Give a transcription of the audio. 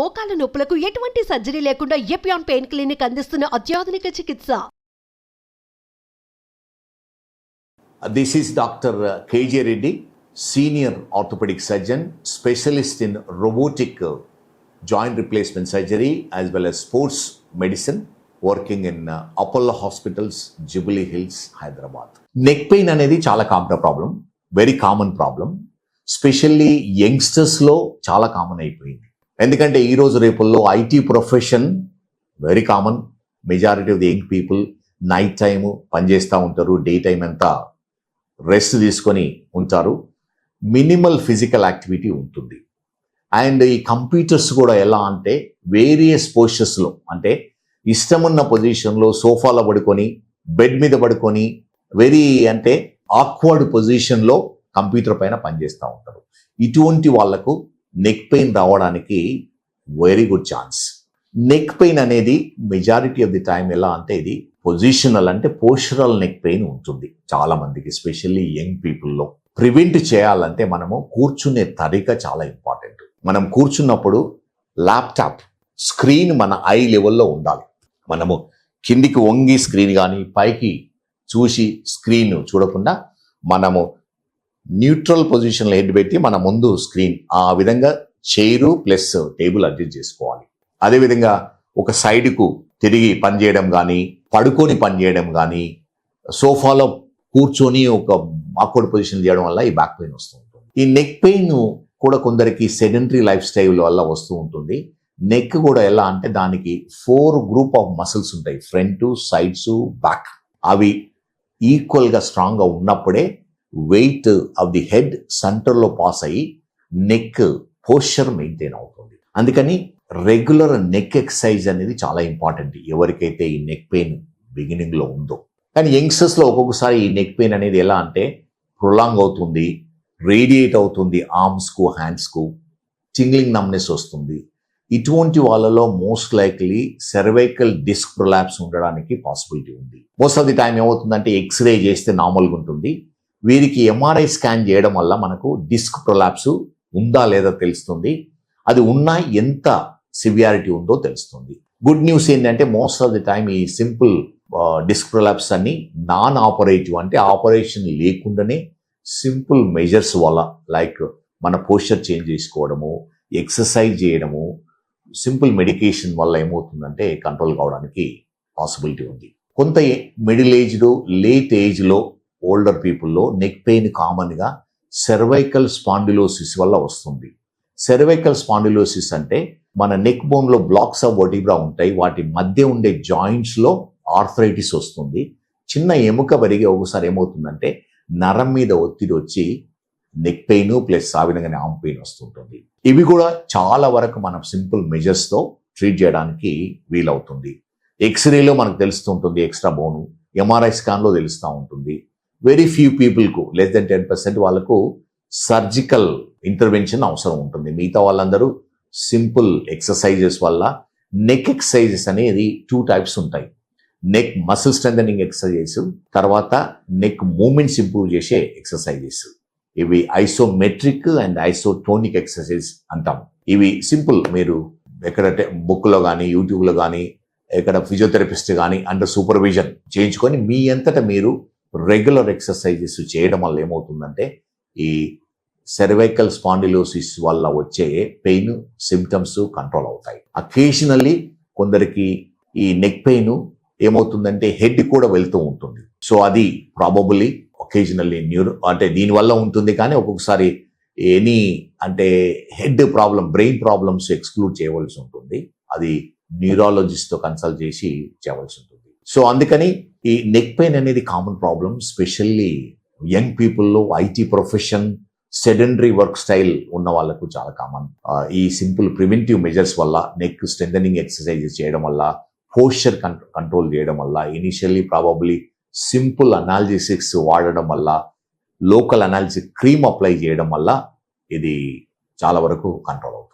మోకాల నొప్పులకు ఎటువంటి సర్జరీ లేకుండా ఎపియాన్ పెయిన్ క్లినిక్ అందిస్తున్న అత్యాధునిక చికిత్స. This is Dr. K.J. Reddy, Senior Orthopedic Surgeon, Specialist in Robotic Joint Replacement Surgery as well as Sports Medicine, working in Apollo Hospitals, Jubilee Hills, Hyderabad. Neck pain అనేది చాలా common problem, very common problem. Specially యంగ్స్టర్స్లో చాలా common అయిపోయింది. ఎందుకంటే ఈరోజు రేపుల్లో IT profession very common. Majority of the young people night time పనిచేస్తూ ఉంటారు, డే టైం అంతా రెస్ట్ తీసుకొని ఉంటారు. మినిమల్ ఫిజికల్ యాక్టివిటీ ఉంటుంది. అండ్ ఈ కంప్యూటర్స్ కూడా ఎలా అంటే వేరియస్ పోస్చర్స్లో, అంటే ఇష్టమున్న పొజిషన్లో సోఫాలో పడుకొని, బెడ్ మీద పడుకొని, వెరీ అంటే ఆక్వర్డ్ పొజిషన్లో కంప్యూటర్ పైన పనిచేస్తూ ఉంటారు. ఇటువంటి వాళ్లకు నెక్ పెయిన్ రావడానికి very good chance. Neck pain అనేది మెజారిటీ ఆఫ్ ది టైం ఎలా అంటే ఇది పొజిషనల్, అంటే పోస్చరల్ నెక్ పెయిన్ ఉంటుంది చాలా మందికి, ఎస్పెషల్లీ యంగ్ పీపుల్లో. ప్రివెంట్ చేయాలంటే మనము కూర్చునే తరిక చాలా ఇంపార్టెంట్. మనం కూర్చున్నప్పుడు ల్యాప్టాప్ స్క్రీన్ మన ఐ లెవెల్లో ఉండాలి. మనము కిందికి వంగి స్క్రీన్ కానీ పైకి చూసి స్క్రీన్ చూడకుండా మనము న్యూట్రల్ పొజిషన్లో హెడ్ పెట్టి మన ముందు స్క్రీన్, ఆ విధంగా చైరు ప్లస్ టేబుల్ అడ్జస్ట్ చేసుకోవాలి. అదేవిధంగా ఒక సైడ్కు తిరిగి పనిచేయడం కానీ, పడుకొని పనిచేయడం కానీ, సోఫాలో కూర్చొని ఒక ఆక్వర్డ్ పొజిషన్ చేయడం వల్ల ఈ బ్యాక్ పెయిన్ వస్తూ ఉంటుంది. ఈ నెక్ పెయిన్ కూడా కొందరికి సెడెంటరీ లైఫ్ స్టైల్ వల్ల వస్తూ ఉంటుంది. నెక్ కూడా ఎలా అంటే దానికి 4 గ్రూప్ ఆఫ్ మసిల్స్ ఉంటాయి, ఫ్రంట్, సైడ్స్, బ్యాక్. అవి ఈక్వల్గా స్ట్రాంగ్గా ఉన్నప్పుడే వెయిట్ ఆఫ్ ది హెడ్ సెంటర్లో పాస్ అయ్యి నెక్ పోస్చర్ మెయింటైన్ అవుతుంది. అందుకని రెగ్యులర్ నెక్ ఎక్సర్సైజ్ అనేది చాలా ఇంపార్టెంట్ ఎవరికైతే ఈ నెక్ పెయిన్ బిగినింగ్లో ఉందో. కానీ యంగ్స్టర్స్లో ఒక్కొక్కసారి ఈ నెక్ పెయిన్ అనేది ఎలా అంటే ప్రొలాంగ్ అవుతుంది, రేడియేట్ అవుతుంది ఆర్మ్స్కు, హ్యాండ్స్కు, టింగ్లింగ్ నమ్నెస్ వస్తుంది. ఇటువంటి వాళ్ళలో most likely cervical disc prolapse ఉండడానికి పాసిబిలిటీ ఉంది. మోస్ట్ ఆఫ్ ది టైం ఏమవుతుందంటే ఎక్స్రే చేస్తే నార్మల్గా ఉంటుంది. వీరికి ఎంఆర్ఐ స్కాన్ చేయడం వల్ల మనకు డిస్క్ ప్రొలాప్స్ ఉందా లేదా తెలుస్తుంది. అది ఉన్నా ఎంత సివియారిటీ ఉందో తెలుస్తుంది. గుడ్ న్యూస్ ఏంటంటే మోస్ట్ ఆఫ్ ది టైం ఈ సింపుల్ డిస్క్ ప్రొలాప్స్ అన్ని నాన్ ఆపరేటివ్, అంటే ఆపరేషన్ లేకుండానే సింపుల్ మెజర్స్ వల్ల, లైక్ మన పోస్చర్ చేంజ్ చేసుకోవడము, ఎక్సర్సైజ్ చేయడము, సింపుల్ మెడికేషన్ వల్ల ఏమవుతుందంటే కంట్రోల్ కావడానికి పాసిబిలిటీ ఉంది. కొంత మిడిల్ ఏజ్లో, లేట్ ఏజ్లో, ఓల్డర్ పీపుల్లో నెక్ పెయిన్ కామన్గా సెర్వైకల్ స్పాండిలోసిస్ వల్ల వస్తుంది. సెర్వైకల్ స్పాండిలోసిస్ అంటే మన నెక్ బోన్లో బ్లాక్స్ ఆఫ్ వర్టిబ్రా ఉంటాయి, వాటి మధ్య ఉండే జాయింట్స్లో ఆర్థరైటిస్ వస్తుంది. చిన్న ఎముక వరిగే ఒకసారి ఏమవుతుందంటే నరం మీద ఒత్తిడి వచ్చి నెక్ పెయిన్ ప్లస్ ఆ విధంగానే ఆర్మ్ పెయిన్ వస్తుంటుంది. ఇవి కూడా చాలా వరకు మనం సింపుల్ మెజర్స్తో ట్రీట్ చేయడానికి వీలవుతుంది. ఎక్స్రేలో మనకు తెలుస్తుంటుంది ఎక్స్ట్రా బోను, ఎంఆర్ఐ స్కాన్లో తెలుస్తూ ఉంటుంది. వెరీ ఫ్యూ పీపుల్కు, లెస్ దెన్ 10% వాళ్ళకు సర్జికల్ ఇంటర్వెన్షన్ అవసరం ఉంటుంది. మిగతా వాళ్ళందరూ సింపుల్ ఎక్సర్సైజెస్ వల్ల. నెక్ ఎక్సర్సైజెస్ అనేది 2 టైప్స్ ఉంటాయి. నెక్ మసిల్ స్ట్రెంథనింగ్ ఎక్సర్సైజెస్, తర్వాత నెక్ మూమెంట్స్ ఇంప్రూవ్ చేసే ఎక్సర్సైజెస్. ఇవి ఐసోమెట్రిక్ అండ్ ఐసోటోనిక్ ఎక్సర్సైజ్ అంటాం. ఇవి సింపుల్, మీరు ఎక్కడ బుక్లో కానీ యూట్యూబ్లో కానీ ఎక్కడ ఫిజియోథెరపిస్ట్ కానీ అండర్ సూపర్విజన్ చేయించుకొని మీ అంతటా మీరు రెగ్యులర్ ఎక్సర్సైజెస్ చేయడం వల్ల ఏమవుతుందంటే ఈ సెర్వైకల్ స్పాండిలోసిస్ వల్ల వచ్చే పెయిన్ సిమ్టమ్స్ కంట్రోల్ అవుతాయి. అకేషనల్లీ కొందరికి ఈ నెక్ పెయిన్ ఏమవుతుందంటే హెడ్ కూడా వెళ్తూ ఉంటుంది. సో అది ప్రాబబుల్లీ ఒకేజనల్లీ అంటే దీనివల్ల ఉంటుంది. కానీ ఒక్కొక్కసారి ఎనీ అంటే head problem, brain problems exclude చేయవలసి ఉంటుంది. అది న్యూరాలజిస్ట్తో కన్సల్ట్ చేసి చేయవలసి ఉంటుంది. సో అందుకని ఈ నెక్ పెయిన్ అనేది కామన్ ప్రాబ్లం, స్పెషల్లీ యంగ్ పీపుల్లో, IT profession, sedentary work style ఉన్న వాళ్ళకు చాలా కామన్. ఈ సింపుల్ ప్రివెంటివ్ మెజర్స్ వల్ల, నెక్ స్ట్రెంథనింగ్ ఎక్సర్సైజెస్ చేయడం వల్ల, పోస్చర్ కంట్రోల్ చేయడం వల్ల, ఇనిషియల్లీ ప్రాబబ్లీ సింపుల్ అనాల్జెసిక్స్ వాడడం వల్ల, లోకల్ అనాల్జెసిక్ క్రీమ్ అప్లై చేయడం వల్ల ఇది చాలా వరకు కంట్రోల్ అవుతుంది.